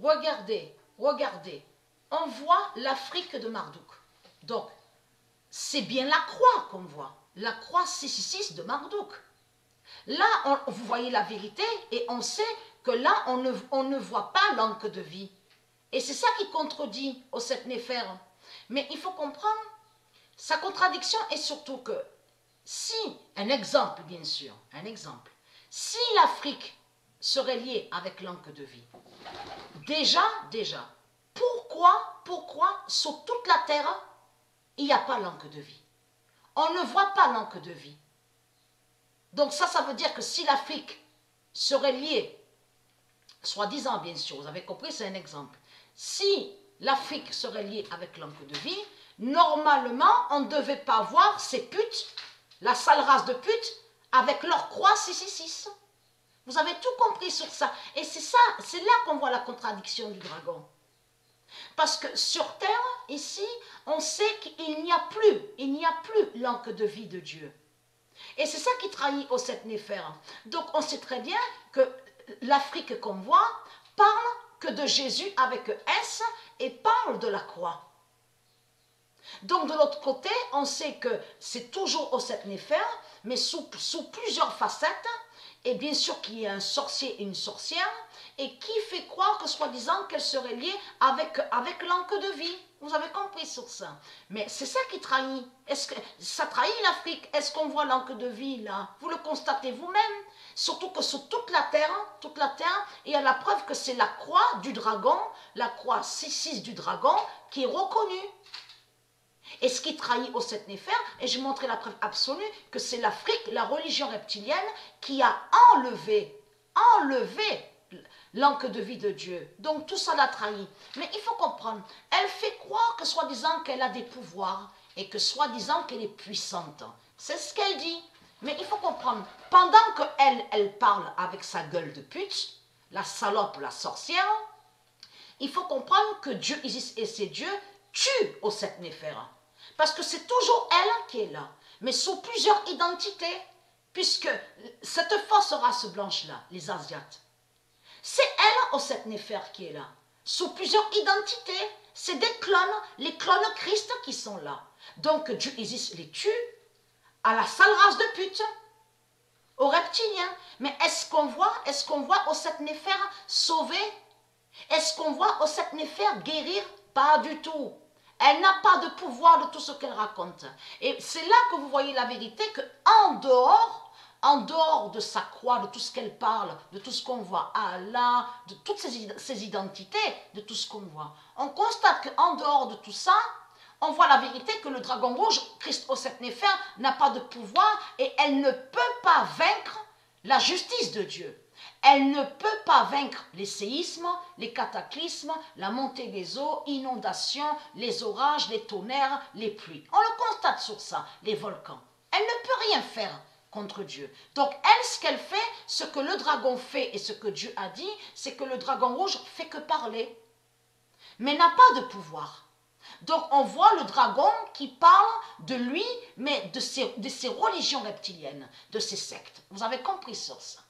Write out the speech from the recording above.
regardez, regardez. On voit l'Afrique de Marduk. Donc, c'est bien la croix qu'on voit. La croix 666 de Marduk. Là, vous voyez la vérité et on sait que là, on ne voit pas l'encre de vie. Et c'est ça qui contredit au sept néphères. Mais il faut comprendre, sa contradiction est surtout que si, un exemple bien sûr, un exemple, si l'Afrique serait liée avec l'encre de vie, déjà, pourquoi sur toute la terre, il n'y a pas l'encre de vie? On ne voit pas l'encre de vie. Donc ça veut dire que si l'Afrique serait liée, soi-disant bien sûr, vous avez compris, c'est un exemple. Si l'Afrique serait liée avec l'encre de vie, normalement, on ne devait pas voir ces putes, la sale race de putes, avec leur croix 666. Vous avez tout compris sur ça. Et c'est ça, c'est là qu'on voit la contradiction du dragon. Parce que sur terre, ici, on sait qu'il n'y a plus l'encre de vie de Dieu. Et c'est ça qui trahit aux sept néphères. Donc on sait très bien que l'Afrique qu'on voit parle que de Jésus avec S et parle de la croix. Donc de l'autre côté, on sait que c'est toujours aux sept néphères, mais sous plusieurs facettes, et bien sûr qu'il y a un sorcier et une sorcière, et qui fait croire que soi-disant qu'elle serait liée avec l'encre de vie. Vous avez compris sur ça. Mais c'est ça qui trahit. Est-ce que ça trahit l'Afrique? Est-ce qu'on voit l'encre de vie là? Vous le constatez vous-même. Surtout que sur toute la terre, il y a la preuve que c'est la croix du dragon, la croix 6-6 du dragon, qui est reconnue. Et ce qui trahit aux sept néphères, et je montrais la preuve absolue, que c'est l'Afrique, la religion reptilienne, qui a enlevé l'encre de vie de Dieu. Donc tout ça l'a trahi. Mais il faut comprendre, elle fait croire que soi-disant qu'elle a des pouvoirs, et que soi-disant qu'elle est puissante. C'est ce qu'elle dit. Mais il faut comprendre, pendant qu'elle parle avec sa gueule de pute, la salope, la sorcière, il faut comprendre que Dieu Isis et ses dieux tuent aux sept néphères. Parce que c'est toujours elle qui est là, mais sous plusieurs identités, puisque cette fausse race blanche-là, les Asiates, c'est elle aux sept néphères qui est là, sous plusieurs identités, c'est des clones, les clones Christ qui sont là. Donc Dieu Isis les tue à la sale race de pute, aux reptiliens. Mais est-ce qu'on voit aux sept néphères sauver? Est-ce qu'on voit aux sept néphères guérir? Pas du tout. Elle n'a pas de pouvoir de tout ce qu'elle raconte. Et c'est là que vous voyez la vérité, qu'en dehors de sa croix, de tout ce qu'elle parle, de tout ce qu'on voit, Allah, de toutes ses identités, de tout ce qu'on voit, on constate qu'en dehors de tout ça, on voit la vérité que le dragon rouge, Christ aux sept néphères, n'a pas de pouvoir et elle ne peut pas vaincre la justice de Dieu. Elle ne peut pas vaincre les séismes, les cataclysmes, la montée des eaux, inondations, les orages, les tonnerres, les pluies. On le constate sur ça, les volcans. Elle ne peut rien faire contre Dieu. Donc elle, ce qu'elle fait, ce que le dragon fait et ce que Dieu a dit, c'est que le dragon rouge fait que parler, mais n'a pas de pouvoir. Donc on voit le dragon qui parle de lui, mais de ses religions reptiliennes, de ses sectes. Vous avez compris sur ça.